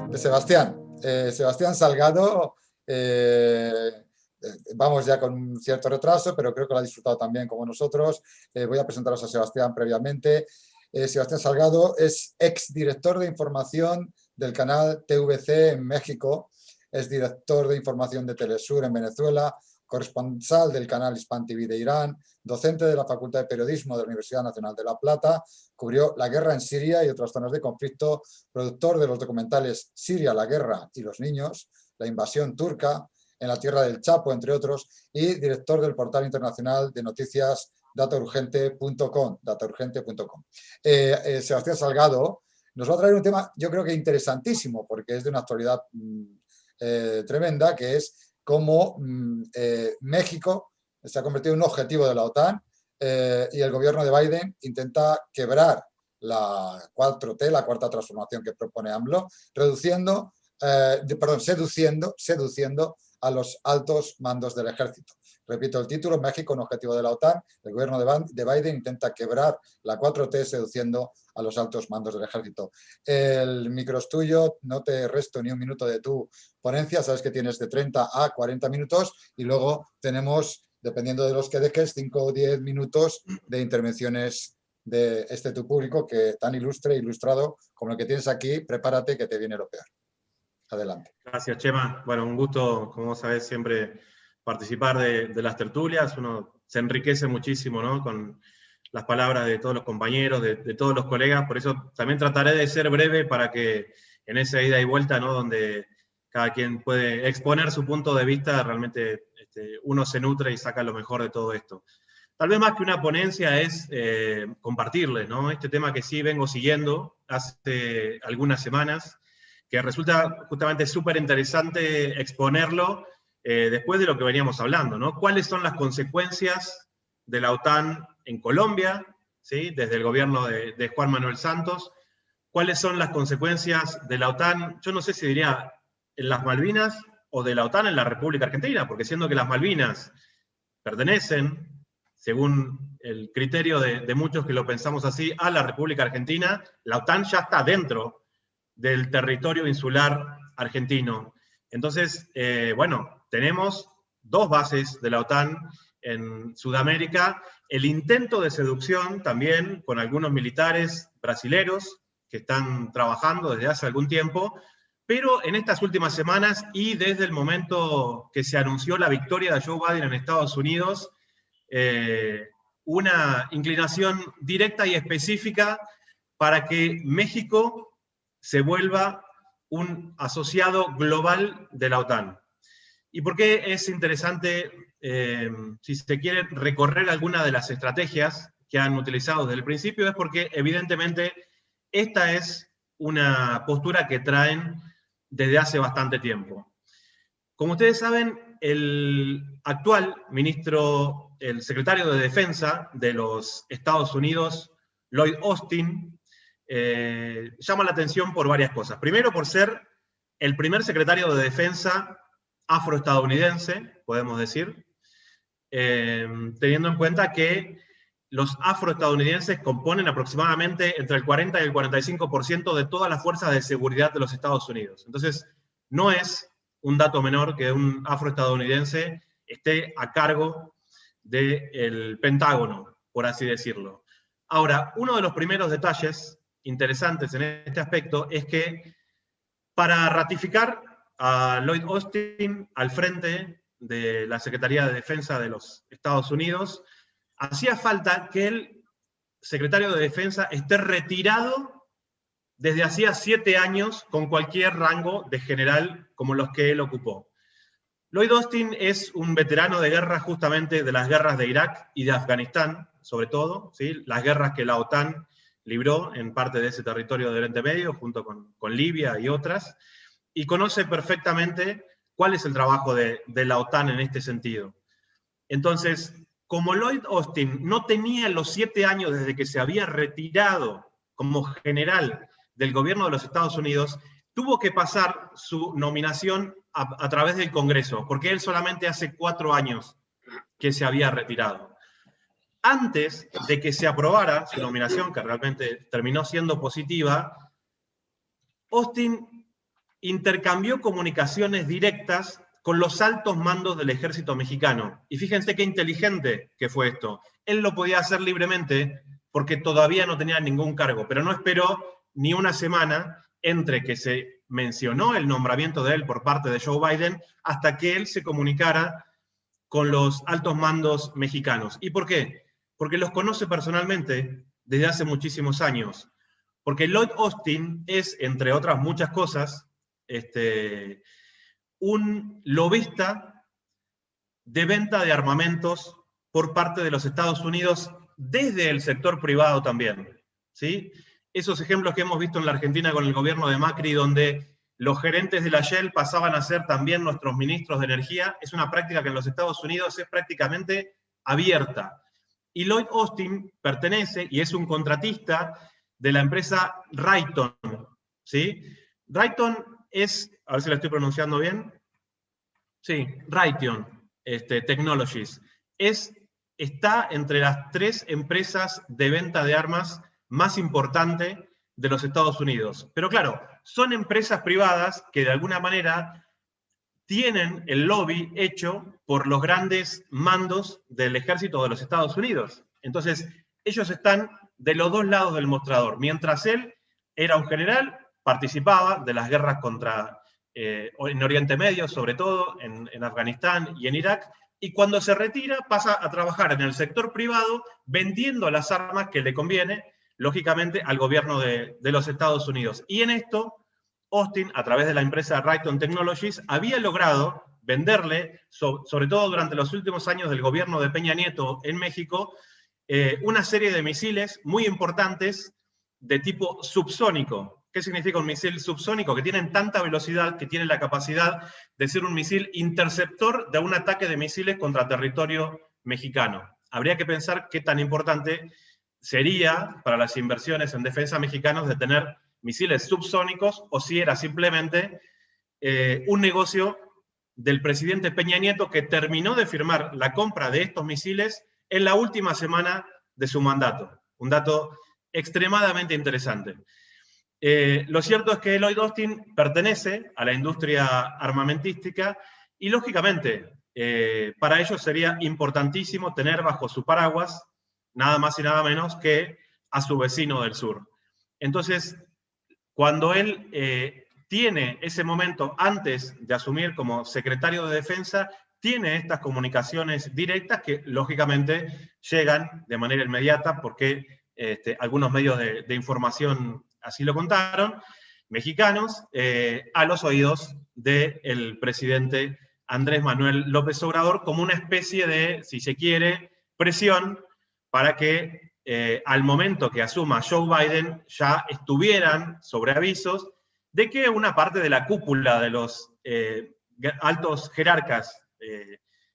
De Sebastián. Sebastián Salgado, vamos ya con un cierto retraso, pero creo que lo ha disfrutado también como nosotros. Voy a presentaros a Sebastián previamente. Sebastián Salgado es exdirector de información del canal TVC en México, es director de información de Telesur en Venezuela, corresponsal del canal Hispan TV de Irán, docente de la Facultad de Periodismo de la Universidad Nacional de La Plata, cubrió la guerra en Siria y otras zonas de conflicto, productor de los documentales Siria, la guerra y los niños, la invasión turca, en la tierra del Chapo, entre otros, y director del portal internacional de noticias dataurgente.com. Sebastián Salgado nos va a traer un tema, yo creo que interesantísimo, porque es de una actualidad tremenda, que es cómo México se ha convertido en un objetivo de la OTAN y el gobierno de Biden intenta quebrar la 4T, la cuarta transformación que propone AMLO, seduciendo a los altos mandos del ejército. Repito el título: México, un objetivo de la OTAN. El gobierno de Biden intenta quebrar la 4T seduciendo a los altos mandos del ejército. El micro es tuyo, no te resto ni un minuto de tu ponencia, sabes que tienes de 30 a 40 minutos y luego tenemos, dependiendo de los que dejes, 5 o 10 minutos de intervenciones de tu público, que tan ilustre, ilustrado como el que tienes aquí. Prepárate, que te viene lo peor. Adelante. Gracias, Chema. Bueno, un gusto, como vos sabés, siempre participar de las tertulias. Uno se enriquece muchísimo, ¿no?, con las palabras de todos los compañeros, de todos los colegas. Por eso también trataré de ser breve para que en esa ida y vuelta, ¿no?, donde cada quien puede exponer su punto de vista, realmente uno se nutre y saca lo mejor de todo esto. Tal vez más que una ponencia es compartirles, ¿no?, este tema que sí vengo siguiendo hace algunas semanas, que resulta justamente súper interesante exponerlo después de lo que veníamos hablando, ¿no? ¿Cuáles son las consecuencias de la OTAN en Colombia, ¿sí?, desde el gobierno de Juan Manuel Santos? ¿Cuáles son las consecuencias de la OTAN, yo no sé si diría en las Malvinas, o de la OTAN en la República Argentina? Porque siendo que las Malvinas pertenecen, según el criterio de muchos que lo pensamos así, a la República Argentina, la OTAN ya está dentro del territorio insular argentino. Entonces, bueno, tenemos dos bases de la OTAN en Sudamérica, el intento de seducción también con algunos militares brasileros que están trabajando desde hace algún tiempo, pero en estas últimas semanas y desde el momento que se anunció la victoria de Joe Biden en Estados Unidos, una inclinación directa y específica para que México se vuelva un asociado global de la OTAN. ¿Y por qué es interesante, si se quiere, recorrer alguna de las estrategias que han utilizado desde el principio? Es porque, evidentemente, esta es una postura que traen desde hace bastante tiempo. Como ustedes saben, el actual ministro, el secretario de Defensa de los Estados Unidos, Lloyd Austin, llama la atención por varias cosas. Primero, por ser el primer secretario de Defensa afroestadounidense, podemos decir, teniendo en cuenta que los afroestadounidenses componen aproximadamente entre el 40 y el 45% de todas las fuerzas de seguridad de los Estados Unidos. Entonces, no es un dato menor que un afroestadounidense esté a cargo del Pentágono, por así decirlo. Ahora, uno de los primeros detalles interesantes en este aspecto es que para ratificar a Lloyd Austin al frente de la Secretaría de Defensa de los Estados Unidos, hacía falta que el secretario de Defensa esté retirado desde hacía 7 años con cualquier rango de general como los que él ocupó. Lloyd Austin es un veterano de guerra justamente de las guerras de Irak y de Afganistán, sobre todo, ¿sí?, las guerras que la OTAN libró en parte de ese territorio de Oriente Medio, junto con Libia y otras, y conoce perfectamente cuál es el trabajo de la OTAN en este sentido. Entonces, como Lloyd Austin no tenía los 7 años desde que se había retirado como general del gobierno de los Estados Unidos, tuvo que pasar su nominación a través del Congreso, porque él solamente hace 4 años que se había retirado. antes de que se aprobara su nominación, que realmente terminó siendo positiva, Austin intercambió comunicaciones directas con los altos mandos del ejército mexicano. Y fíjense qué inteligente que fue esto. Él lo podía hacer libremente porque todavía no tenía ningún cargo, pero no esperó ni una semana entre que se mencionó el nombramiento de él por parte de Joe Biden hasta que él se comunicara con los altos mandos mexicanos. ¿Y por qué? Porque los conoce personalmente desde hace muchísimos años. Porque Lloyd Austin es, entre otras muchas cosas, un lobista de venta de armamentos por parte de los Estados Unidos desde el sector privado también, ¿sí? Esos ejemplos que hemos visto en la Argentina con el gobierno de Macri, donde los gerentes de la Shell pasaban a ser también nuestros ministros de energía, es una práctica que en los Estados Unidos es prácticamente abierta. Y Lloyd Austin pertenece y es un contratista de la empresa Raytheon, ¿sí? Raytheon es, a ver si la estoy pronunciando bien, sí, Raytheon Technologies, está entre las 3 empresas de venta de armas más importantes de los Estados Unidos. Pero claro, son empresas privadas que de alguna manera tienen el lobby hecho por los grandes mandos del ejército de los Estados Unidos. Entonces, ellos están de los dos lados del mostrador. Mientras él era un general, participaba de las guerras en Oriente Medio, sobre todo, en Afganistán y en Irak, y cuando se retira pasa a trabajar en el sector privado vendiendo las armas que le conviene, lógicamente, al gobierno de los Estados Unidos. Y en esto, Austin, a través de la empresa Raytheon Technologies, había logrado venderle, sobre todo durante los últimos años del gobierno de Peña Nieto en México, una serie de misiles muy importantes de tipo subsónico. ¿Qué significa un misil subsónico? Que tienen tanta velocidad, que tienen la capacidad de ser un misil interceptor de un ataque de misiles contra territorio mexicano. Habría que pensar qué tan importante sería para las inversiones en defensa mexicanos de tener misiles subsónicos, o si era simplemente un negocio del presidente Peña Nieto que terminó de firmar la compra de estos misiles en la última semana de su mandato. Un dato extremadamente interesante. Lo cierto es que Lloyd Austin pertenece a la industria armamentística y, lógicamente, para ellos sería importantísimo tener bajo su paraguas nada más y nada menos que a su vecino del sur. Entonces, cuando él tiene ese momento antes de asumir como secretario de Defensa, tiene estas comunicaciones directas que, lógicamente, llegan de manera inmediata porque algunos medios de información así lo contaron, mexicanos, a los oídos del presidente Andrés Manuel López Obrador como una especie de, si se quiere, presión para que al momento que asuma Joe Biden ya estuvieran sobre avisos de que una parte de la cúpula de los altos jerarcas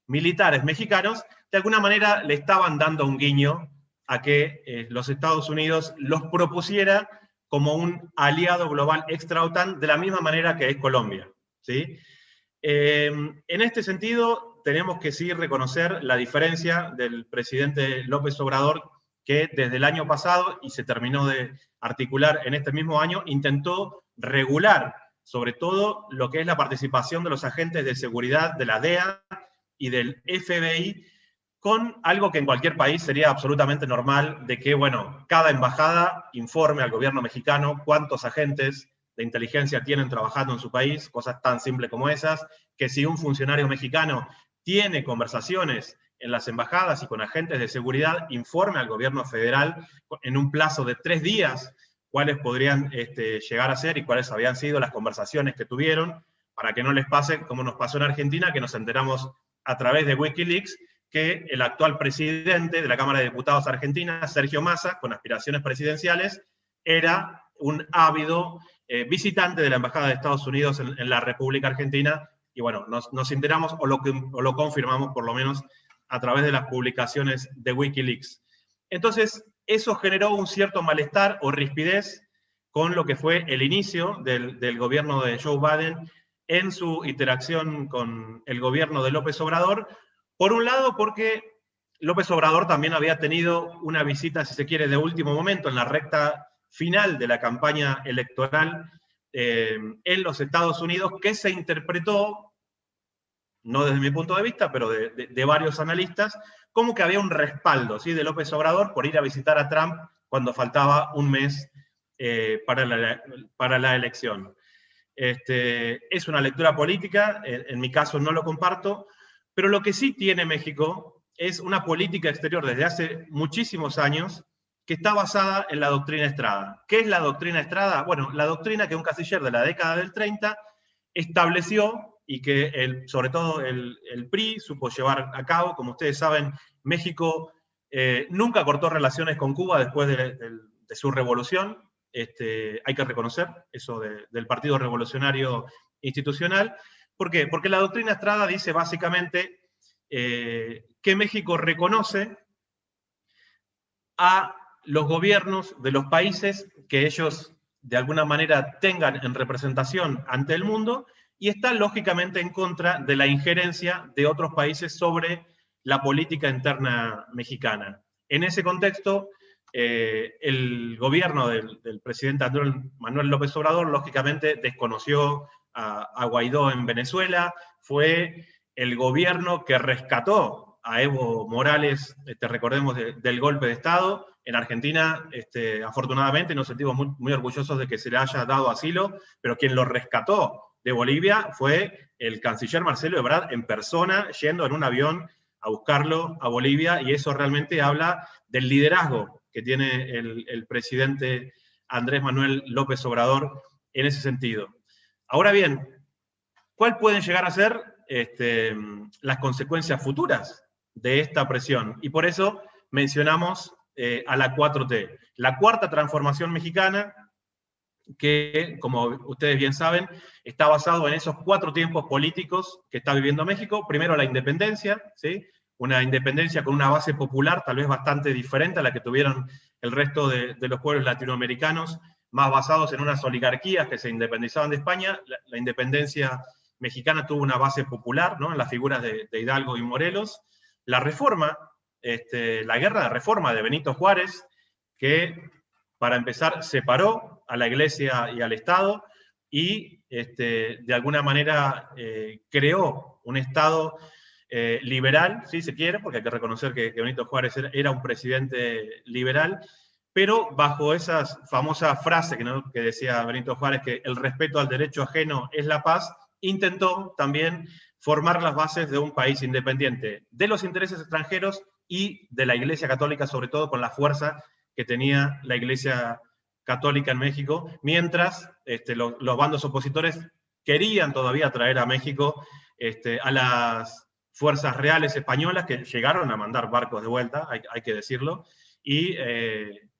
militares mexicanos de alguna manera le estaban dando un guiño a que los Estados Unidos los propusiera como un aliado global extra-OTAN de la misma manera que es Colombia, ¿sí? En este sentido, tenemos que sí reconocer la diferencia del presidente López Obrador, que desde el año pasado, y se terminó de articular en este mismo año, intentó regular sobre todo lo que es la participación de los agentes de seguridad de la DEA y del FBI, con algo que en cualquier país sería absolutamente normal, de que, bueno, cada embajada informe al gobierno mexicano cuántos agentes de inteligencia tienen trabajando en su país, cosas tan simples como esas, que si un funcionario mexicano tiene conversaciones en las embajadas y con agentes de seguridad, informe al gobierno federal en un plazo de 3 días cuáles podrían llegar a ser y cuáles habían sido las conversaciones que tuvieron, para que no les pase como nos pasó en Argentina, que nos enteramos a través de Wikileaks, que el actual presidente de la Cámara de Diputados Argentina, Sergio Massa, con aspiraciones presidenciales, era un ávido visitante de la Embajada de Estados Unidos en la República Argentina, y bueno, nos enteramos o lo confirmamos por lo menos a través de las publicaciones de Wikileaks. Entonces, eso generó un cierto malestar o rispidez con lo que fue el inicio del gobierno de Joe Biden en su interacción con el gobierno de López Obrador. Por un lado, porque López Obrador también había tenido una visita, si se quiere, de último momento, en la recta final de la campaña electoral en los Estados Unidos, que se interpretó, no desde mi punto de vista, pero de varios analistas, como que había un respaldo, ¿sí?, de López Obrador por ir a visitar a Trump cuando faltaba un mes para la elección. Es una lectura política, en mi caso no lo comparto, pero lo que sí tiene México es una política exterior desde hace muchísimos años que está basada en la doctrina Estrada. ¿Qué es la doctrina Estrada? Bueno, la doctrina que un canciller de la década del 30 estableció y que sobre todo el PRI supo llevar a cabo. Como ustedes saben, México nunca cortó relaciones con Cuba después de su revolución. Hay que reconocer eso del Partido Revolucionario Institucional. ¿Por qué? Porque la doctrina Estrada dice básicamente que México reconoce a los gobiernos de los países que ellos de alguna manera tengan en representación ante el mundo y está lógicamente en contra de la injerencia de otros países sobre la política interna mexicana. En ese contexto, el gobierno del presidente Andrés Manuel López Obrador lógicamente desconoció a Guaidó en Venezuela, fue el gobierno que rescató a Evo Morales, recordemos, del golpe de Estado. En Argentina, afortunadamente, nos sentimos muy, muy orgullosos de que se le haya dado asilo, pero quien lo rescató de Bolivia fue el canciller Marcelo Ebrard en persona, yendo en un avión a buscarlo a Bolivia, y eso realmente habla del liderazgo que tiene el presidente Andrés Manuel López Obrador en ese sentido. Ahora bien, ¿cuál pueden llegar a ser las consecuencias futuras de esta presión? Y por eso mencionamos a la 4T. La cuarta transformación mexicana, que, como ustedes bien saben, está basado en esos 4 tiempos políticos que está viviendo México. Primero, la independencia, ¿sí?, una independencia con una base popular tal vez bastante diferente a la que tuvieron el resto de los pueblos latinoamericanos, más basados en unas oligarquías que se independizaban de España. La independencia mexicana tuvo una base popular, ¿no?, en las figuras de Hidalgo y Morelos. La reforma, la guerra de reforma de Benito Juárez, que para empezar separó a la Iglesia y al Estado y de alguna manera creó un Estado liberal, si se quiere, porque hay que reconocer que Benito Juárez era un presidente liberal, pero bajo esa famosa frase que decía Benito Juárez, que el respeto al derecho ajeno es la paz, intentó también formar las bases de un país independiente de los intereses extranjeros y de la Iglesia Católica, sobre todo con la fuerza que tenía la Iglesia Católica en México, mientras los bandos opositores querían todavía traer a México a las fuerzas reales españolas, que llegaron a mandar barcos de vuelta, hay que decirlo, y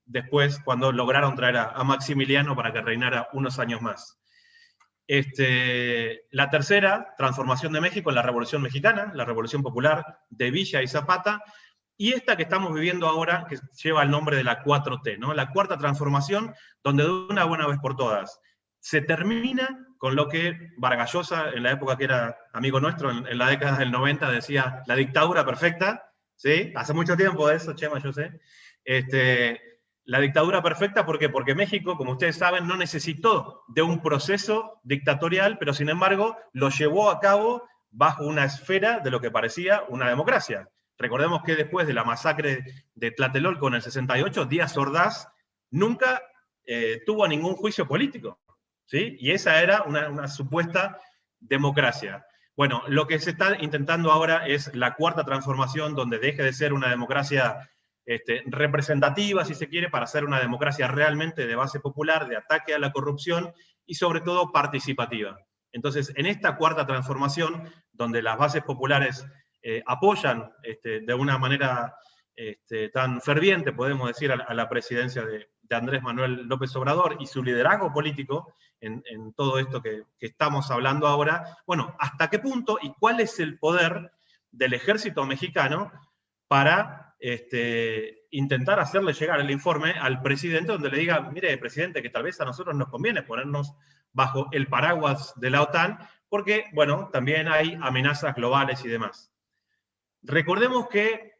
después cuando lograron traer a Maximiliano para que reinara unos años más. La tercera transformación de México es la Revolución Mexicana, la Revolución Popular de Villa y Zapata, y esta que estamos viviendo ahora, que lleva el nombre de la 4T, ¿no?, la cuarta transformación, donde de una buena vez por todas se termina con lo que Vargas Llosa, en la época que era amigo nuestro, en la década del 90, decía la dictadura perfecta, ¿sí? Hace mucho tiempo de eso, Chema, yo sé. La dictadura perfecta, ¿por qué? Porque México, como ustedes saben, no necesitó de un proceso dictatorial, pero sin embargo lo llevó a cabo bajo una esfera de lo que parecía una democracia. Recordemos que después de la masacre de Tlatelolco en el 68, Díaz Ordaz nunca tuvo ningún juicio político, ¿sí? Y esa era una supuesta democracia. Bueno, lo que se está intentando ahora es la cuarta transformación, donde deje de ser una democracia representativa, si se quiere, para ser una democracia realmente de base popular, de ataque a la corrupción y sobre todo participativa. Entonces, en esta cuarta transformación, donde las bases populares apoyan de una manera tan ferviente, podemos decir, a la presidencia de Andrés Manuel López Obrador y su liderazgo político en todo esto que estamos hablando ahora, bueno, ¿hasta qué punto y cuál es el poder del ejército mexicano para intentar hacerle llegar el informe al presidente, donde le diga, mire, presidente, que tal vez a nosotros nos conviene ponernos bajo el paraguas de la OTAN, porque, bueno, también hay amenazas globales y demás? Recordemos que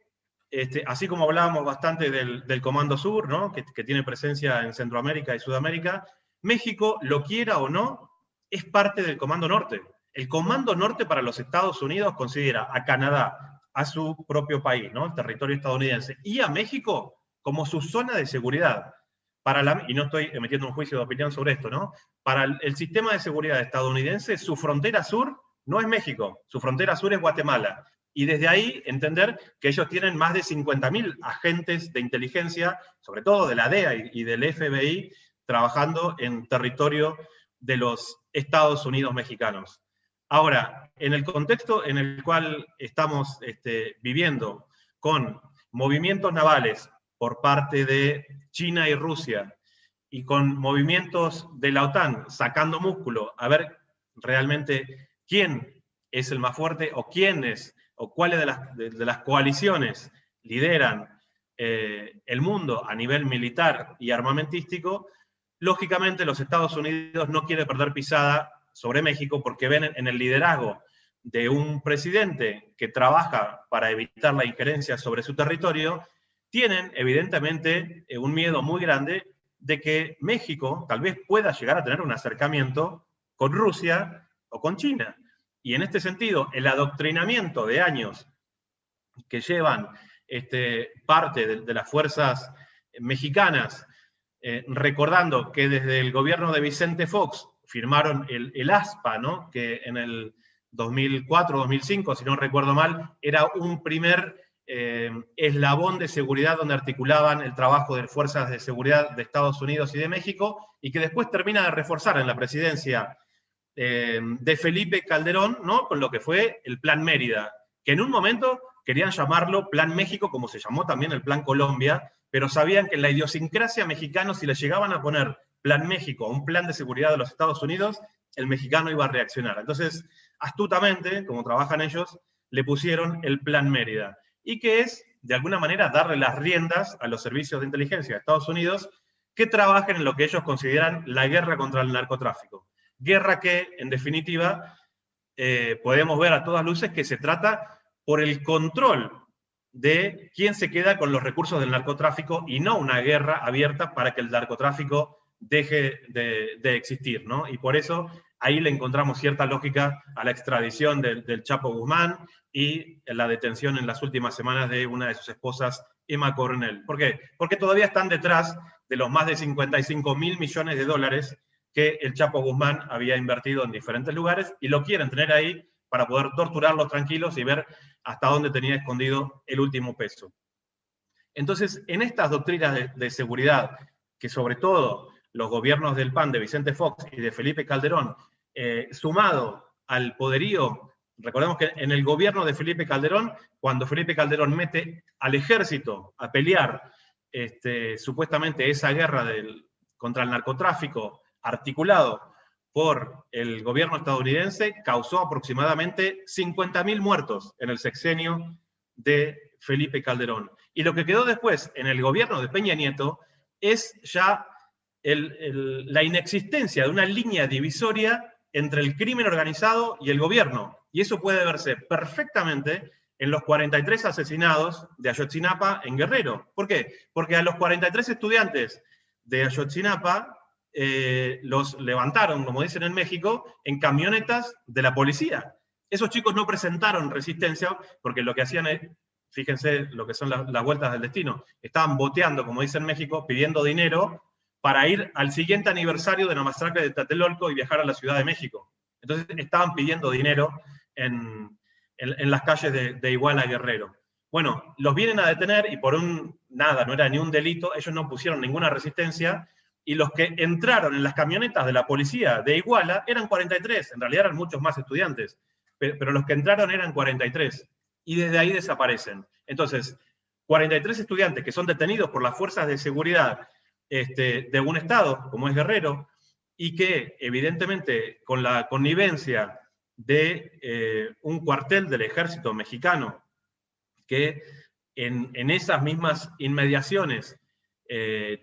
así como hablábamos bastante del Comando Sur, ¿no? que tiene presencia en Centroamérica y Sudamérica, México, lo quiera o no, es parte del Comando Norte. El Comando Norte para los Estados Unidos considera a Canadá, a su propio país, ¿no? El territorio estadounidense, y a México como su zona de seguridad. Y no estoy emitiendo un juicio de opinión sobre esto, ¿no? Para el sistema de seguridad estadounidense, su frontera sur no es México, su frontera sur es Guatemala. Y desde ahí entender que ellos tienen más de 50.000 agentes de inteligencia, sobre todo de la DEA y del FBI, trabajando en territorio de los Estados Unidos mexicanos. Ahora, en el contexto en el cual estamos viviendo, con movimientos navales por parte de China y Rusia, y con movimientos de la OTAN sacando músculo, a ver realmente quién es el más fuerte, o quiénes, o cuáles de las coaliciones lideran el mundo a nivel militar y armamentístico, lógicamente los Estados Unidos no quieren perder pisada sobre México porque ven en el liderazgo de un presidente que trabaja para evitar la injerencia sobre su territorio, tienen evidentemente un miedo muy grande de que México tal vez pueda llegar a tener un acercamiento con Rusia o con China. Y en este sentido, el adoctrinamiento de años que llevan parte de las fuerzas mexicanas, recordando que desde el gobierno de Vicente Fox firmaron el ASPA, ¿no? Que en el 2004-2005, si no recuerdo mal, era un primer eslabón de seguridad donde articulaban el trabajo de fuerzas de seguridad de Estados Unidos y de México, y que después termina de reforzar en la presidencia de Felipe Calderón, ¿no? Con lo que fue el Plan Mérida, que en un momento querían llamarlo Plan México, como se llamó también el Plan Colombia, pero sabían que en la idiosincrasia mexicana, si le llegaban a poner Plan México, un plan de seguridad de los Estados Unidos, el mexicano iba a reaccionar. Entonces, astutamente, como trabajan ellos, le pusieron el Plan Mérida, y que es, de alguna manera, darle las riendas a los servicios de inteligencia de Estados Unidos que trabajen en lo que ellos consideran la guerra contra el narcotráfico. Guerra que, en definitiva, podemos ver a todas luces que se trata por el control de quién se queda con los recursos del narcotráfico, y no una guerra abierta para que el narcotráfico deje de existir, ¿no? Y por eso ahí le encontramos cierta lógica a la extradición del Chapo Guzmán y la detención en las últimas semanas de una de sus esposas, Emma Coronel. ¿Por qué? Porque todavía están detrás de los más de 55.000 millones de dólares que el Chapo Guzmán había invertido en diferentes lugares, y lo quieren tener ahí para poder torturarlos tranquilos y ver hasta dónde tenía escondido el último peso. Entonces, en estas doctrinas de seguridad, que sobre todo los gobiernos del PAN, de Vicente Fox y de Felipe Calderón, sumado al poderío, recordemos que en el gobierno de Felipe Calderón, cuando Felipe Calderón mete al ejército a pelear supuestamente esa guerra contra el narcotráfico articulado por el gobierno estadounidense, causó aproximadamente 50.000 muertos en el sexenio de Felipe Calderón. Y lo que quedó después en el gobierno de Peña Nieto es ya la inexistencia de una línea divisoria entre el crimen organizado y el gobierno. Y eso puede verse perfectamente en los 43 asesinados de Ayotzinapa en Guerrero. ¿Por qué? Porque a los 43 estudiantes de Ayotzinapa los levantaron, como dicen en México, en camionetas de la policía. Esos chicos no presentaron resistencia porque lo que hacían es, fíjense lo que son las vueltas del destino, estaban boteando, como dicen en México, pidiendo dinero para ir al siguiente aniversario de la masacre de Tlatelolco y viajar a la Ciudad de México. Entonces estaban pidiendo dinero en las calles de Iguala, Guerrero. Bueno, los vienen a detener y por nada, no era ni un delito, ellos no pusieron ninguna resistencia, y los que entraron en las camionetas de la policía de Iguala eran 43, en realidad eran muchos más estudiantes, pero los que entraron eran 43, y desde ahí desaparecen. Entonces, 43 estudiantes que son detenidos por las fuerzas de seguridad de un estado, como es Guerrero, y que evidentemente con la connivencia de un cuartel del ejército mexicano, que en esas mismas inmediaciones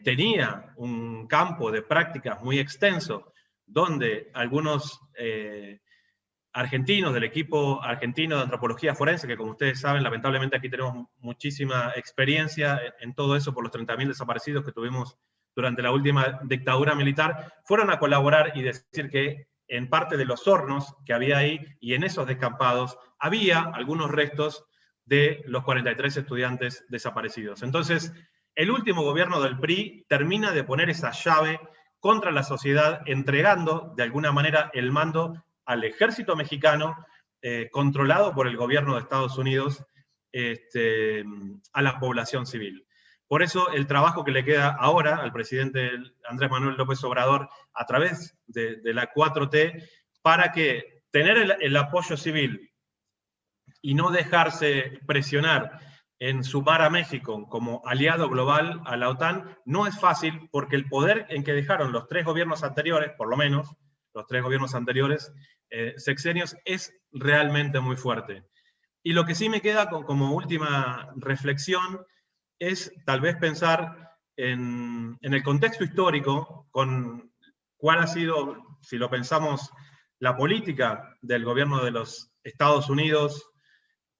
tenía un campo de prácticas muy extenso, donde algunos argentinos, del equipo argentino de antropología forense, que como ustedes saben, lamentablemente aquí tenemos muchísima experiencia en todo eso por los 30.000 desaparecidos que tuvimos durante la última dictadura militar, fueron a colaborar y decir que en parte de los hornos que había ahí y en esos descampados había algunos restos de los 43 estudiantes desaparecidos. Entonces, el último gobierno del PRI termina de poner esa llave contra la sociedad, entregando de alguna manera el mando al ejército mexicano, controlado por el gobierno de Estados Unidos, a la población civil. Por eso el trabajo que le queda ahora al presidente Andrés Manuel López Obrador a través de la 4T, para que tener el apoyo civil y no dejarse presionar en sumar a México como aliado global a la OTAN, no es fácil, porque el poder en que dejaron los 3 gobiernos anteriores, por lo menos, los 3 gobiernos anteriores, sexenios, es realmente muy fuerte. Y lo que sí me queda como última reflexión es tal vez pensar en el contexto histórico, con cuál ha sido, si lo pensamos, la política del gobierno de los Estados Unidos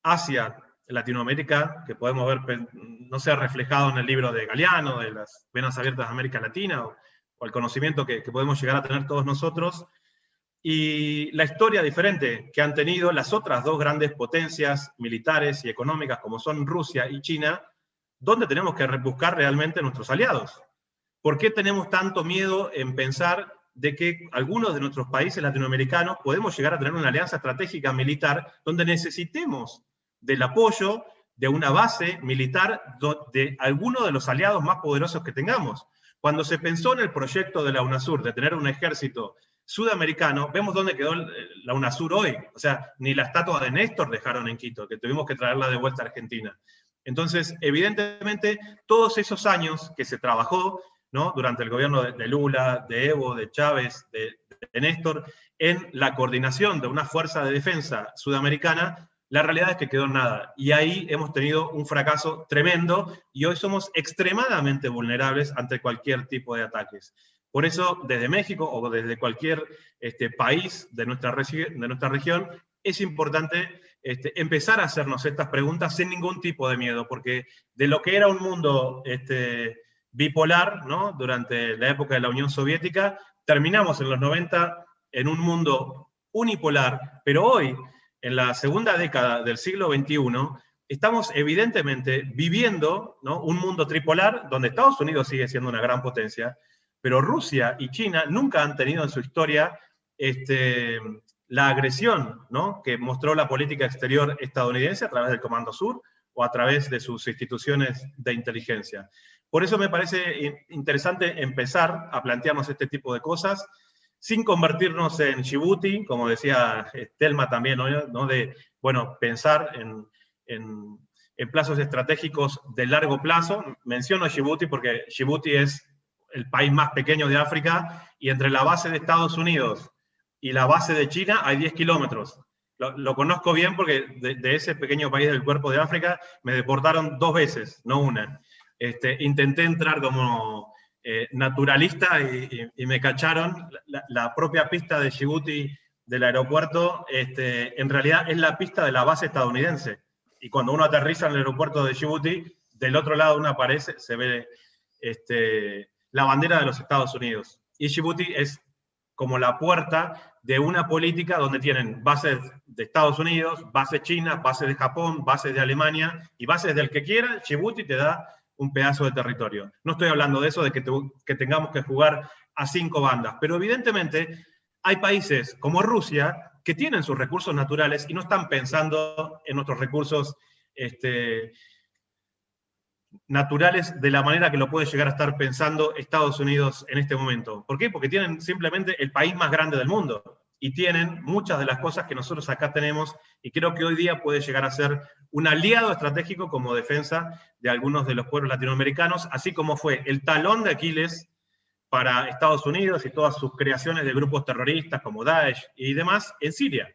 hacia Latinoamérica, que podemos ver, no sé, reflejado en el libro de Galeano, de las venas abiertas de América Latina, o el conocimiento que podemos llegar a tener todos nosotros, y la historia diferente que han tenido las otras 2 grandes potencias militares y económicas, como son Rusia y China, donde tenemos que buscar realmente nuestros aliados. ¿Por qué tenemos tanto miedo en pensar de que algunos de nuestros países latinoamericanos podemos llegar a tener una alianza estratégica militar donde necesitemos del apoyo de una base militar de alguno de los aliados más poderosos que tengamos? Cuando se pensó en el proyecto de la UNASUR de tener un ejército sudamericano, vemos dónde quedó la UNASUR hoy. O sea, ni la estatua de Néstor dejaron en Quito, que tuvimos que traerla de vuelta a Argentina. Entonces, evidentemente, todos esos años que se trabajó, ¿no?, durante el gobierno de Lula, de Evo, de Chávez, de Néstor, en la coordinación de una fuerza de defensa sudamericana, la realidad es que quedó en nada. Y ahí hemos tenido un fracaso tremendo y hoy somos extremadamente vulnerables ante cualquier tipo de ataques. Por eso, desde México o desde cualquier país de nuestra región, es importante empezar a hacernos estas preguntas sin ningún tipo de miedo, porque de lo que era un mundo bipolar, ¿no?, durante la época de la Unión Soviética, terminamos en los 90 en un mundo unipolar, pero hoy, en la segunda década del siglo XXI, estamos evidentemente viviendo, ¿no?, un mundo tripolar donde Estados Unidos sigue siendo una gran potencia, pero Rusia y China nunca han tenido en su historia la agresión, ¿no?, que mostró la política exterior estadounidense a través del Comando Sur o a través de sus instituciones de inteligencia. Por eso me parece interesante empezar a plantearnos este tipo de cosas, sin convertirnos en Djibouti, como decía Telma también, ¿no?, de, bueno, pensar en plazos estratégicos de largo plazo. Menciono Djibouti porque Djibouti es el país más pequeño de África, y entre la base de Estados Unidos y la base de China hay 10 kilómetros. Lo conozco bien porque de ese pequeño país del cuerpo de África me deportaron 2 veces, no una. Intenté entrar como naturalista y me cacharon. La propia pista de Djibouti del aeropuerto en realidad es la pista de la base estadounidense. Y cuando uno aterriza en el aeropuerto de Djibouti, del otro lado de uno aparece, se ve la bandera de los Estados Unidos. Y Djibouti es como la puerta de una política donde tienen bases de Estados Unidos, bases chinas, bases de Japón, bases de Alemania, y bases del que quiera. Djibouti te da un pedazo de territorio. No estoy hablando de eso, de que tengamos que jugar a 5 bandas, pero evidentemente hay países como Rusia que tienen sus recursos naturales y no están pensando en nuestros recursos naturales de la manera que lo puede llegar a estar pensando Estados Unidos en este momento. ¿Por qué? Porque tienen simplemente el país más grande del mundo y tienen muchas de las cosas que nosotros acá tenemos, y creo que hoy día puede llegar a ser un aliado estratégico como defensa de algunos de los pueblos latinoamericanos, así como fue el talón de Aquiles para Estados Unidos y todas sus creaciones de grupos terroristas como Daesh y demás en Siria.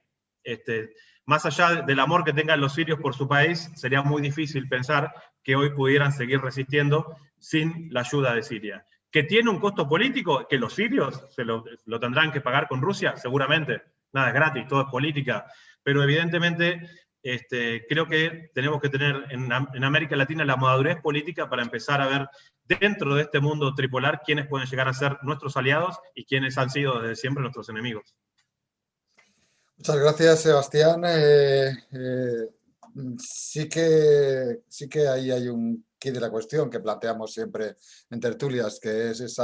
Más allá del amor que tengan los sirios por su país, sería muy difícil pensar que hoy pudieran seguir resistiendo sin la ayuda de Siria. ¿Que tiene un costo político? ¿Que los sirios se lo tendrán que pagar con Rusia? Seguramente, nada es gratis, todo es política, pero evidentemente creo que tenemos que tener en América Latina la madurez política para empezar a ver dentro de este mundo tripolar quiénes pueden llegar a ser nuestros aliados y quiénes han sido desde siempre nuestros enemigos. Muchas gracias, Sebastián. Sí que ahí hay un quid de la cuestión que planteamos siempre en tertulias, que es ese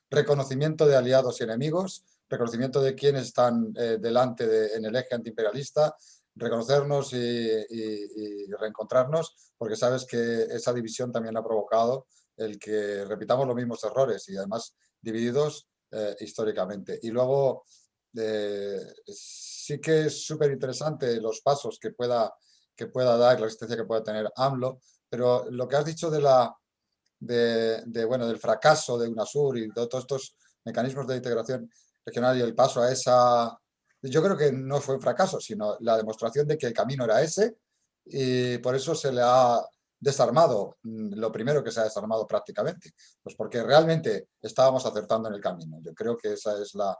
reconocimiento de aliados y enemigos, reconocimiento de quienes están delante en el eje antiimperialista, reconocernos y reencontrarnos, porque sabes que esa división también ha provocado el que repitamos los mismos errores y además divididos históricamente. Y luego sí que es súper interesante los pasos que pueda dar, la existencia que pueda tener AMLO, pero lo que has dicho bueno, del fracaso de UNASUR y de todos estos mecanismos de integración regional y el paso a esa... Yo creo que no fue un fracaso, sino la demostración de que el camino era ese y por eso se le ha desarmado, lo primero que se ha desarmado prácticamente, pues porque realmente estábamos acertando en el camino. Yo creo que esa es la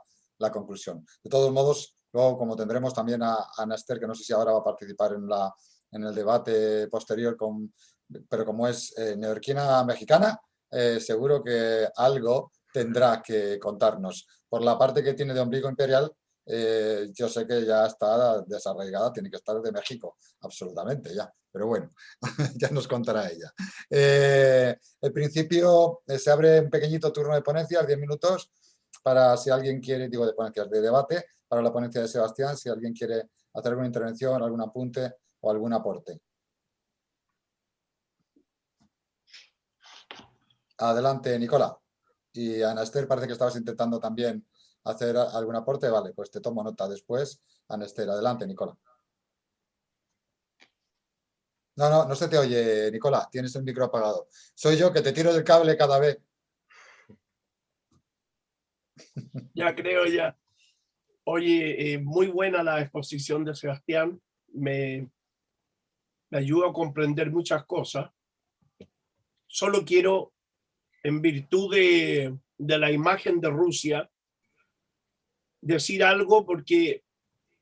conclusión. De todos modos, luego como tendremos también a Ana Esther, que no sé si ahora va a participar en el debate posterior, pero como es neoyorquina mexicana, seguro que algo tendrá que contarnos. Por la parte que tiene de ombligo imperial, yo sé que ya está desarraigada, tiene que estar de México, absolutamente ya, pero bueno, ya nos contará ella. En principio se abre un pequeñito turno de ponencias, 10 minutos, para si alguien quiere, digo de ponencias, de debate, para la ponencia de Sebastián, si alguien quiere hacer alguna intervención, algún apunte o algún aporte. Adelante, Nicola. Y Ana Esther, parece que estabas intentando también hacer algún aporte. Vale, pues te tomo nota después. Ana Esther, adelante, Nicola. No se te oye, Nicola. Tienes el micro apagado. Soy yo que te tiro del cable cada vez. Ya creo, ya. Oye, muy buena la exposición de Sebastián. Me ayuda a comprender muchas cosas. Solo quiero, en virtud de la imagen de Rusia, decir algo porque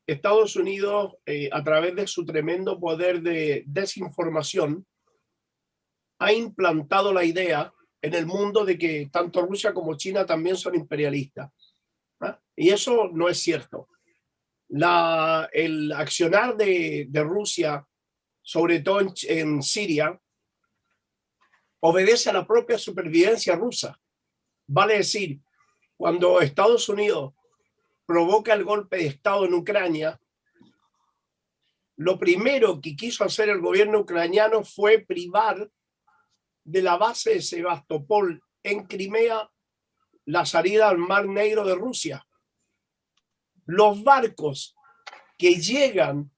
Estados Unidos, a través de su tremendo poder de desinformación, ha implantado la idea en el mundo de que tanto Rusia como China también son imperialistas. ¿Ah? Y eso no es cierto. El accionar de Rusia, sobre todo en Siria, obedece a la propia supervivencia rusa. Vale decir, cuando Estados Unidos provoca el golpe de Estado en Ucrania, lo primero que quiso hacer el gobierno ucraniano fue privar de la base de Sebastopol en Crimea la salida al Mar Negro de Rusia. Los barcos que llegan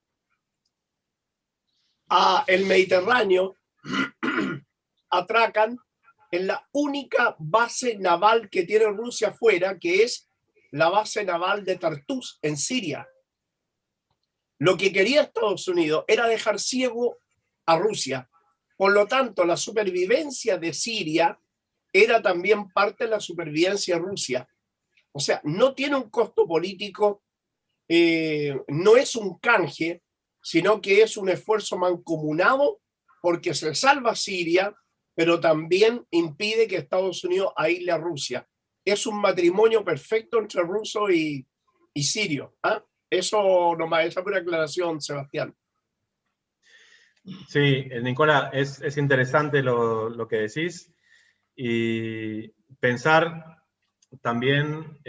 a el Mediterráneo atracan en la única base naval que tiene Rusia afuera, que es la base naval de Tartus, en Siria. Lo que quería Estados Unidos era dejar ciego a Rusia. Por lo tanto, la supervivencia de Siria era también parte de la supervivencia de Rusia. O sea, no tiene un costo político, no es un canje, sino que es un esfuerzo mancomunado porque se salva Siria, pero también impide que Estados Unidos aísle a Rusia. Es un matrimonio perfecto entre ruso y sirio. ¿Ah? Eso nomás, esa es una aclaración, Sebastián. Sí, Nicola, es interesante lo que decís y pensar también,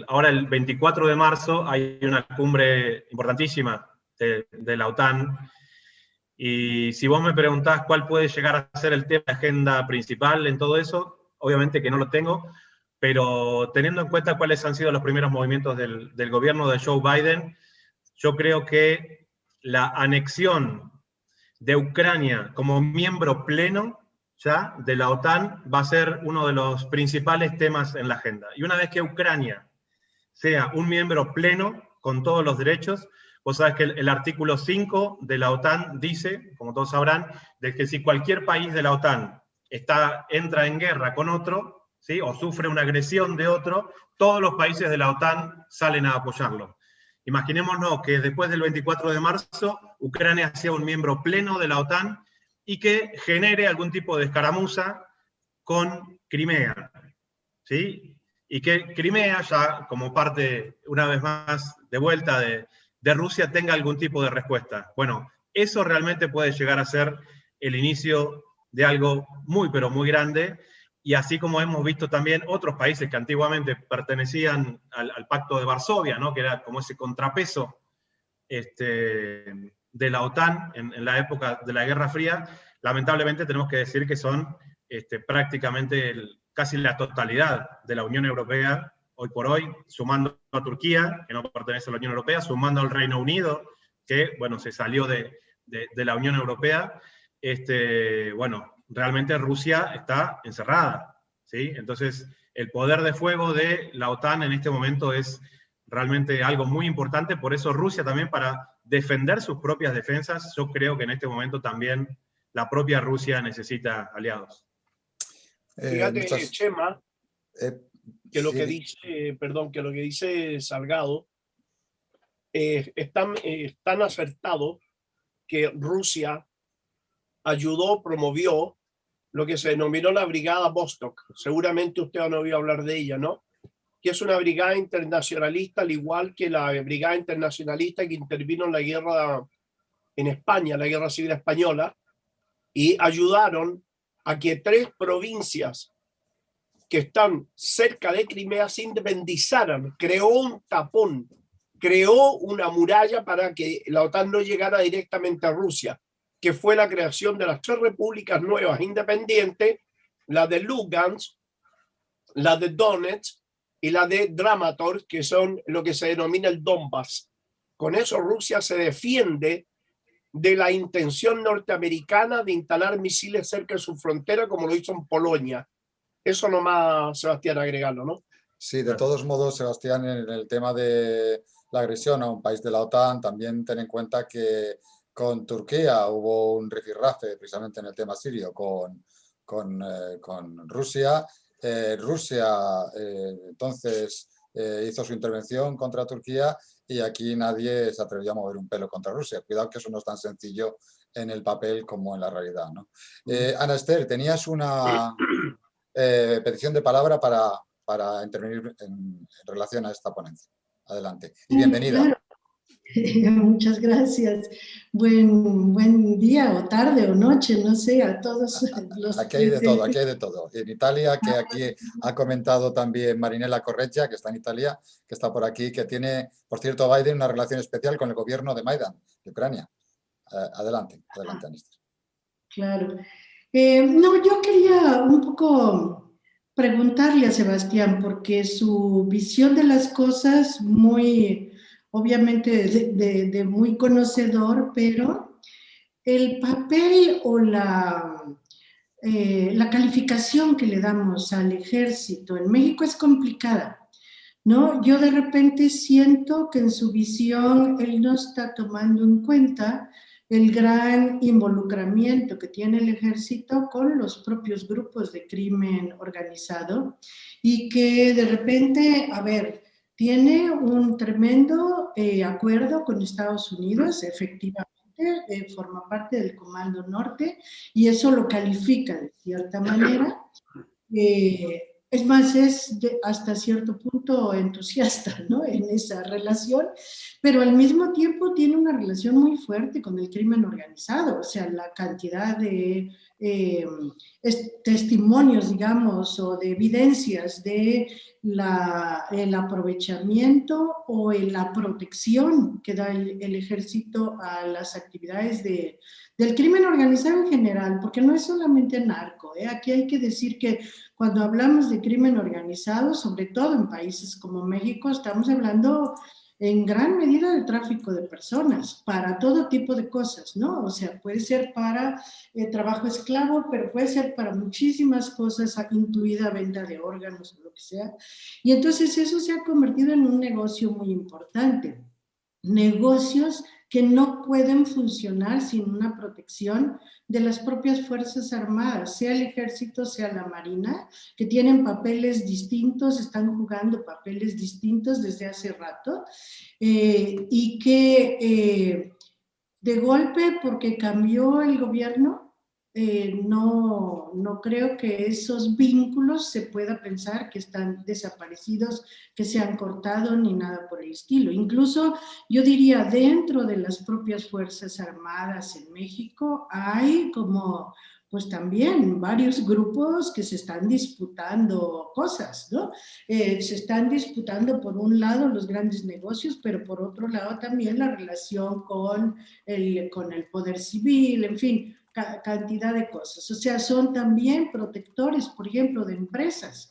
ahora el 24 de marzo hay una cumbre importantísima de la OTAN y si vos me preguntás cuál puede llegar a ser el tema de agenda principal en todo eso, obviamente que no lo tengo, pero teniendo en cuenta cuáles han sido los primeros movimientos del gobierno de Joe Biden, yo creo que la anexión de Ucrania como miembro pleno ya de la OTAN va a ser uno de los principales temas en la agenda. Y una vez que Ucrania sea un miembro pleno con todos los derechos, vos sabés que el artículo 5 de la OTAN dice, como todos sabrán, de que si cualquier país de la OTAN entra en guerra con otro, ¿sí? O sufre una agresión de otro, todos los países de la OTAN salen a apoyarlo. Imaginémonos que después del 24 de marzo, Ucrania sea un miembro pleno de la OTAN y que genere algún tipo de escaramuza con Crimea, ¿sí? Y que Crimea, ya como parte, una vez más, de vuelta de Rusia, tenga algún tipo de respuesta. Bueno, eso realmente puede llegar a ser el inicio de algo muy, pero muy grande, y así como hemos visto también otros países que antiguamente pertenecían al Pacto de Varsovia, ¿no? Que era como ese contrapeso de la OTAN en la época de la Guerra Fría, lamentablemente tenemos que decir que son prácticamente casi la totalidad de la Unión Europea, hoy por hoy, sumando a Turquía, que no pertenece a la Unión Europea, sumando al Reino Unido, que, bueno, se salió de la Unión Europea. Bueno, realmente Rusia está encerrada, ¿sí? Entonces, el poder de fuego de la OTAN en este momento es realmente algo muy importante, por eso Rusia también, para defender sus propias defensas, yo creo que en este momento también la propia Rusia necesita aliados. Fíjate, Chema, que lo sí, que dice, perdón, que lo que dice Salgado es tan acertado que Rusia ayudó, promovió lo que se denominó la Brigada Vostok. Seguramente usted han oído hablar de ella, ¿no? Que es una brigada internacionalista, al igual que la brigada internacionalista que intervino en la guerra en España, la guerra civil española, y ayudaron a que 3 provincias que están cerca de Crimea se independizaran. Creó un tapón, creó una muralla para que la OTAN no llegara directamente a Rusia, que fue la creación de las 3 repúblicas nuevas independientes, la de Lugansk, la de Donetsk y la de Dramatorsk, que son lo que se denomina el Donbass. Con eso Rusia se defiende de la intención norteamericana de instalar misiles cerca de su frontera, como lo hizo en Polonia. Eso nomás, Sebastián, agregarlo, ¿no? Sí, de todos modos, Sebastián, en el tema de la agresión a un país de la OTAN, también ten en cuenta que con Turquía hubo un rifirrafe precisamente en el tema sirio con Rusia. Rusia entonces hizo su intervención contra Turquía y aquí nadie se atrevió a mover un pelo contra Rusia. Cuidado que eso no es tan sencillo en el papel como en la realidad, ¿no? Ana Esther, tenías una petición de palabra para intervenir en relación a esta ponencia. Adelante. Y bienvenida. Claro. Muchas gracias. Buen día o tarde o noche, no sé, a todos los Aquí hay de todo, aquí hay de todo. En Italia, que aquí ha comentado también Marinella Correggia, que está en Italia, que está por aquí, que tiene, por cierto, Biden una relación especial con el gobierno de Maidan, de Ucrania. Adelante, Anistes. Claro. No, yo quería un poco preguntarle a Sebastián, porque su visión de las cosas, muy, obviamente, de muy conocedor, pero el papel o la calificación que le damos al ejército en México es complicada, ¿no? Yo de repente siento que en su visión él no está tomando en cuenta el gran involucramiento que tiene el ejército con los propios grupos de crimen organizado y que de repente, a ver, tiene un tremendo acuerdo con Estados Unidos, efectivamente, forma parte del Comando Norte y eso lo califica de cierta manera. Es más, es hasta cierto punto entusiasta, ¿no? En esa relación, pero al mismo tiempo tiene una relación muy fuerte con el crimen organizado, o sea, la cantidad de testimonios, digamos, o de evidencias de el aprovechamiento o la protección que da el ejército a las actividades del crimen organizado en general, porque no es solamente narco, aquí hay que decir que cuando hablamos de crimen organizado, sobre todo en países como México, estamos hablando en gran medida de tráfico de personas, para todo tipo de cosas, ¿no? O sea, puede ser para trabajo esclavo, pero puede ser para muchísimas cosas, incluida venta de órganos o lo que sea. Y entonces eso se ha convertido en un negocio muy importante. Negocios que no pueden funcionar sin una protección de las propias Fuerzas Armadas, sea el Ejército, sea la Marina, que tienen papeles distintos, están jugando papeles distintos desde hace rato, y que de golpe, porque cambió el gobierno, no creo que esos vínculos se pueda pensar que están desaparecidos, que se han cortado, ni nada por el estilo. Incluso yo diría, dentro de las propias Fuerzas Armadas en México hay como, pues también varios grupos que se están disputando cosas, ¿no? Se están disputando por un lado los grandes negocios, pero por otro lado también la relación con el poder civil, en fin, cantidad de cosas. O sea, son también protectores, por ejemplo, de empresas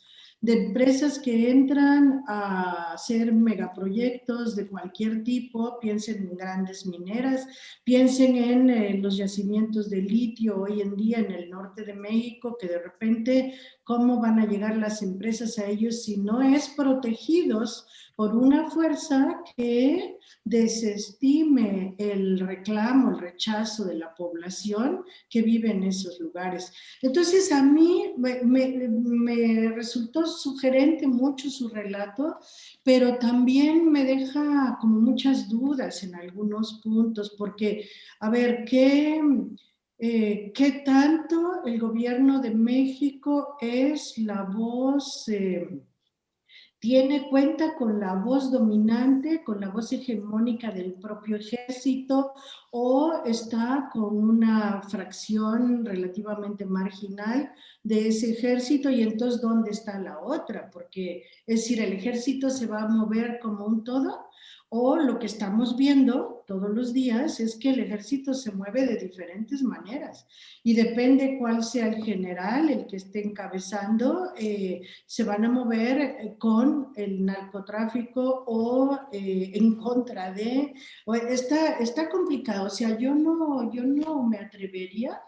que entran a hacer megaproyectos de cualquier tipo, piensen en grandes mineras, piensen en los yacimientos de litio hoy en día en el norte de México, que de repente, ¿cómo van a llegar las empresas a ellos si no es protegidos por una fuerza que desestime el reclamo, el rechazo de la población que vive en esos lugares? Entonces a mí me resultó sugerente mucho su relato, pero también me deja como muchas dudas en algunos puntos, porque, a ver, ¿qué tanto el gobierno de México es la voz... cuenta con la voz dominante, con la voz hegemónica del propio ejército, o está con una fracción relativamente marginal de ese ejército, y entonces ¿dónde está la otra? Porque, es decir, el ejército se va a mover como un todo, o lo que estamos viendo todos los días es que el ejército se mueve de diferentes maneras, y depende cuál sea el general, el que esté encabezando, se van a mover con el narcotráfico o en contra de... Está complicado, o sea, yo no me atrevería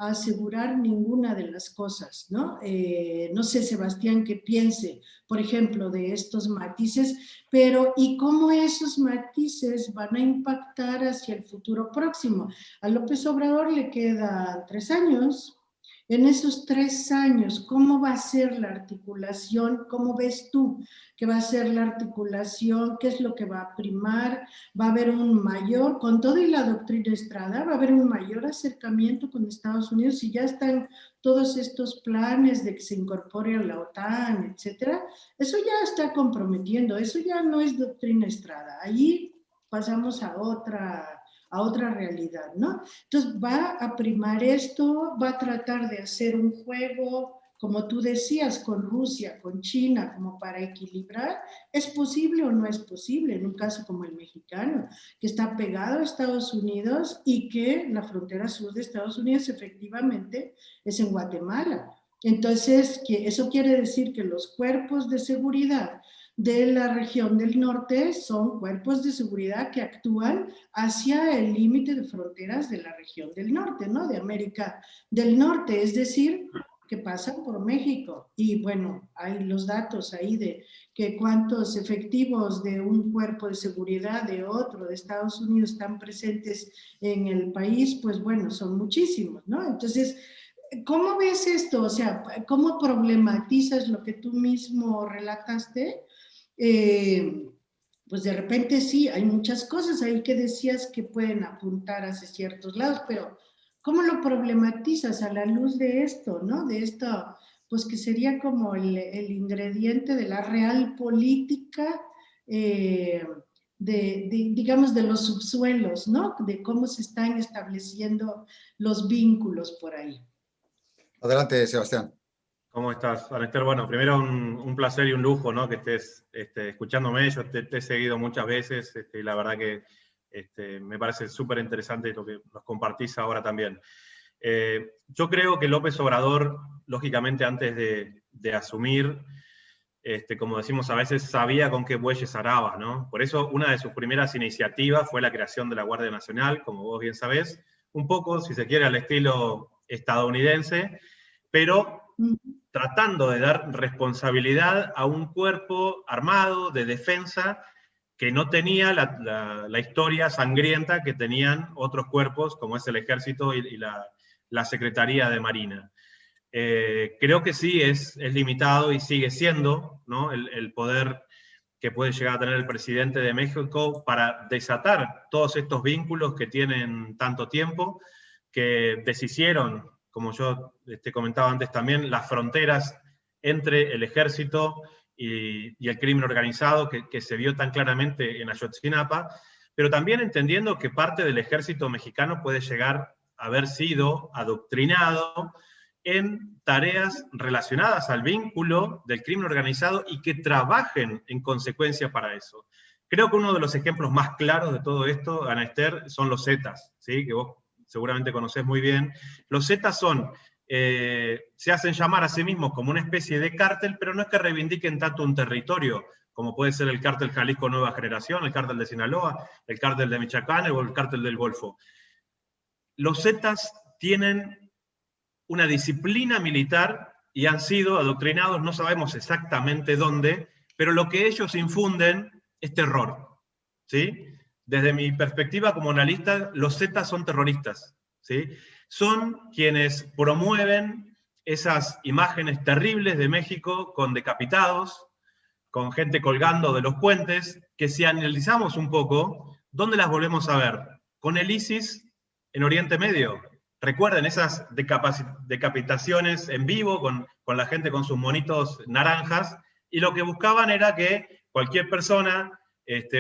a asegurar ninguna de las cosas, ¿no? No sé, Sebastián, qué piense, por ejemplo, de estos matices, pero ¿y cómo esos matices van a impactar hacia el futuro próximo? A López Obrador le quedan 3 años. En esos 3 años, ¿cómo va a ser la articulación? ¿Cómo ves tú que va a ser la articulación? ¿Qué es lo que va a primar? ¿Va a haber un mayor, con todo y la doctrina Estrada, va a haber un mayor acercamiento con Estados Unidos si ya están todos estos planes de que se incorpore a la OTAN, etcétera? Eso ya está comprometiendo, eso ya no es doctrina Estrada. Allí pasamos a otra realidad, ¿no? Entonces va a primar esto, va a tratar de hacer un juego, como tú decías, con Rusia, con China, como para equilibrar. ¿Es posible o no es posible en un caso como el mexicano, que está pegado a Estados Unidos y que la frontera sur de Estados Unidos efectivamente es en Guatemala? Entonces, eso quiere decir que los cuerpos de seguridad de la región del norte son cuerpos de seguridad que actúan hacia el límite de fronteras de la región del norte, ¿no? De América del Norte, es decir, que pasan por México. Y bueno, hay los datos ahí de que cuántos efectivos de un cuerpo de seguridad de otro, de Estados Unidos, están presentes en el país, pues bueno, son muchísimos, ¿no? Entonces, ¿cómo ves esto? O sea, ¿cómo problematizas lo que tú mismo relataste? Pues de repente sí, hay muchas cosas ahí que decías que pueden apuntar hacia ciertos lados, pero ¿cómo lo problematizas a la luz de esto, ¿no? De esto, pues que sería como el ingrediente de la real política, digamos, de los subsuelos, ¿no? De cómo se están estableciendo los vínculos por ahí. Adelante, Sebastián. ¿Cómo estás, Anester? Bueno, primero un placer y un lujo, ¿no? Que estés escuchándome. Yo te he seguido muchas veces y la verdad que me parece súper interesante lo que nos compartís ahora también. Yo creo que López Obrador, lógicamente antes de asumir, como decimos a veces, sabía con qué bueyes araba, ¿no? Por eso una de sus primeras iniciativas fue la creación de la Guardia Nacional, como vos bien sabés, un poco, si se quiere, al estilo estadounidense, pero tratando de dar responsabilidad a un cuerpo armado de defensa que no tenía la historia sangrienta que tenían otros cuerpos, como es el Ejército y la Secretaría de Marina. Creo que sí es limitado y sigue siendo, ¿no?, el poder que puede llegar a tener el presidente de México para desatar todos estos vínculos que tienen tanto tiempo, que deshicieron, como yo comentaba antes también, las fronteras entre el ejército y el crimen organizado que se vio tan claramente en Ayotzinapa, pero también entendiendo que parte del ejército mexicano puede llegar a haber sido adoctrinado en tareas relacionadas al vínculo del crimen organizado y que trabajen en consecuencia para eso. Creo que uno de los ejemplos más claros de todo esto, Ana Esther, son los Zetas, ¿sí?, que vos seguramente conocés muy bien. Los Zetas son, se hacen llamar a sí mismos como una especie de cártel, pero no es que reivindiquen tanto un territorio, como puede ser el cártel Jalisco Nueva Generación, el cártel de Sinaloa, el cártel de Michoacán o el cártel del Golfo. Los Zetas tienen una disciplina militar y han sido adoctrinados, no sabemos exactamente dónde, pero lo que ellos infunden es terror, ¿sí? Desde mi perspectiva como analista, los Zetas son terroristas, ¿sí? Son quienes promueven esas imágenes terribles de México con decapitados, con gente colgando de los puentes, que si analizamos un poco, ¿dónde las volvemos a ver? Con el ISIS en Oriente Medio. Recuerden esas decapitaciones en vivo con la gente con sus monitos naranjas, y lo que buscaban era que cualquier persona,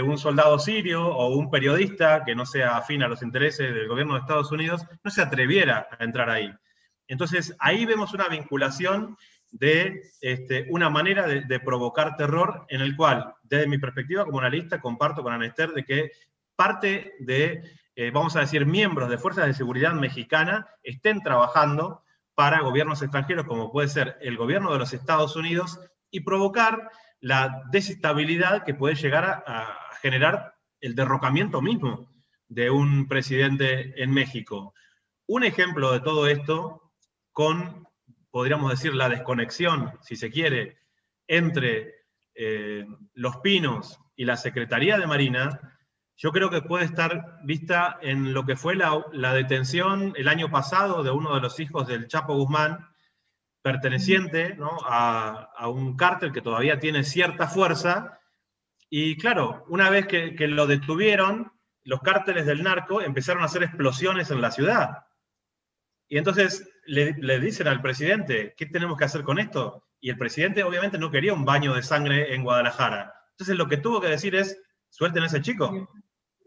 un soldado sirio o un periodista que no sea afín a los intereses del gobierno de Estados Unidos, no se atreviera a entrar ahí. Entonces ahí vemos una vinculación de una manera de provocar terror, en el cual, desde mi perspectiva como analista, comparto con Ana Esther de que parte de, vamos a decir, miembros de fuerzas de seguridad mexicana estén trabajando para gobiernos extranjeros, como puede ser el gobierno de los Estados Unidos, y provocar la desestabilidad que puede llegar a generar el derrocamiento mismo de un presidente en México. Un ejemplo de todo esto, con, podríamos decir, la desconexión, si se quiere, entre Los Pinos y la Secretaría de Marina, yo creo que puede estar vista en lo que fue la detención el año pasado de uno de los hijos del Chapo Guzmán, perteneciente, ¿no?, a un cártel que todavía tiene cierta fuerza, y claro, una vez que lo detuvieron, los cárteles del narco empezaron a hacer explosiones en la ciudad. Y entonces le dicen al presidente, ¿qué tenemos que hacer con esto? Y el presidente obviamente no quería un baño de sangre en Guadalajara. Entonces lo que tuvo que decir es, suelten a ese chico,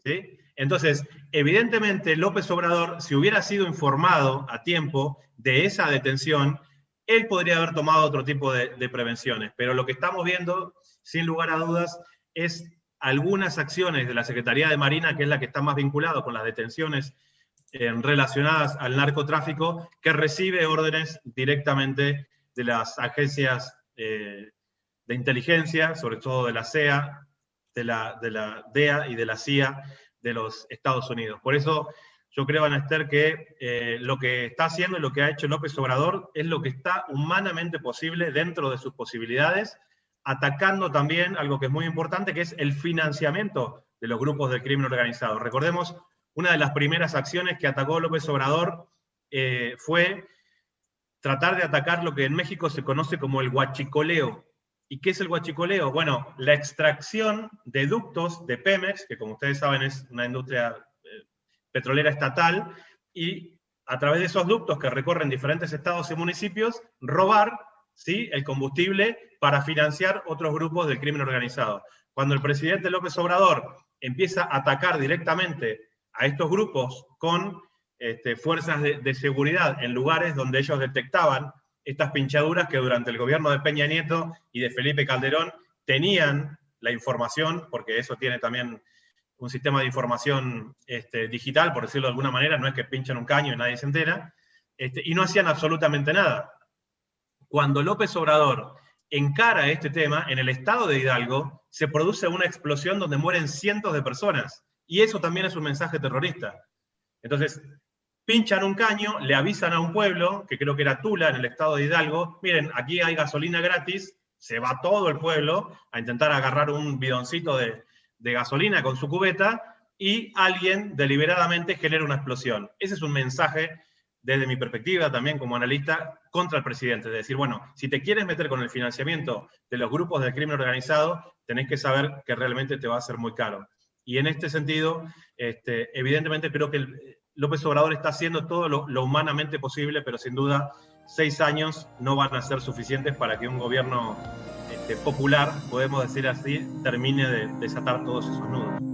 ¿sí? Entonces, evidentemente López Obrador, si hubiera sido informado a tiempo de esa detención, él podría haber tomado otro tipo de prevenciones. Pero lo que estamos viendo, sin lugar a dudas, es algunas acciones de la Secretaría de Marina, que es la que está más vinculada con las detenciones relacionadas al narcotráfico, que recibe órdenes directamente de las agencias de inteligencia, sobre todo de la CEA, de la DEA y de la CIA de los Estados Unidos. Por eso yo creo, Ana Esther, que lo que está haciendo y lo que ha hecho López Obrador es lo que está humanamente posible dentro de sus posibilidades, atacando también algo que es muy importante, que es el financiamiento de los grupos del crimen organizado. Recordemos, una de las primeras acciones que atacó López Obrador fue tratar de atacar lo que en México se conoce como el huachicoleo. ¿Y qué es el huachicoleo? Bueno, la extracción de ductos de Pemex, que como ustedes saben es una industria petrolera estatal, y a través de esos ductos que recorren diferentes estados y municipios, robar, ¿sí?, el combustible para financiar otros grupos del crimen organizado. Cuando el presidente López Obrador empieza a atacar directamente a estos grupos con fuerzas de seguridad en lugares donde ellos detectaban estas pinchaduras que durante el gobierno de Peña Nieto y de Felipe Calderón tenían la información, porque eso tiene también un sistema de información digital, por decirlo de alguna manera, no es que pinchan un caño y nadie se entera, y no hacían absolutamente nada. Cuando López Obrador encara este tema, en el estado de Hidalgo se produce una explosión donde mueren cientos de personas, y eso también es un mensaje terrorista. Entonces, pinchan un caño, le avisan a un pueblo, que creo que era Tula, en el estado de Hidalgo, miren, aquí hay gasolina gratis, se va todo el pueblo a intentar agarrar un bidoncito de de gasolina con su cubeta y alguien deliberadamente genera una explosión. Ese es un mensaje, desde mi perspectiva también como analista, contra el presidente. De decir, bueno, si te quieres meter con el financiamiento de los grupos del crimen organizado, tenés que saber que realmente te va a ser muy caro. Y en este sentido, evidentemente creo que López Obrador está haciendo todo lo humanamente posible, pero sin duda 6 años no van a ser suficientes para que un gobierno popular, podemos decir así, termine de desatar todos esos nudos.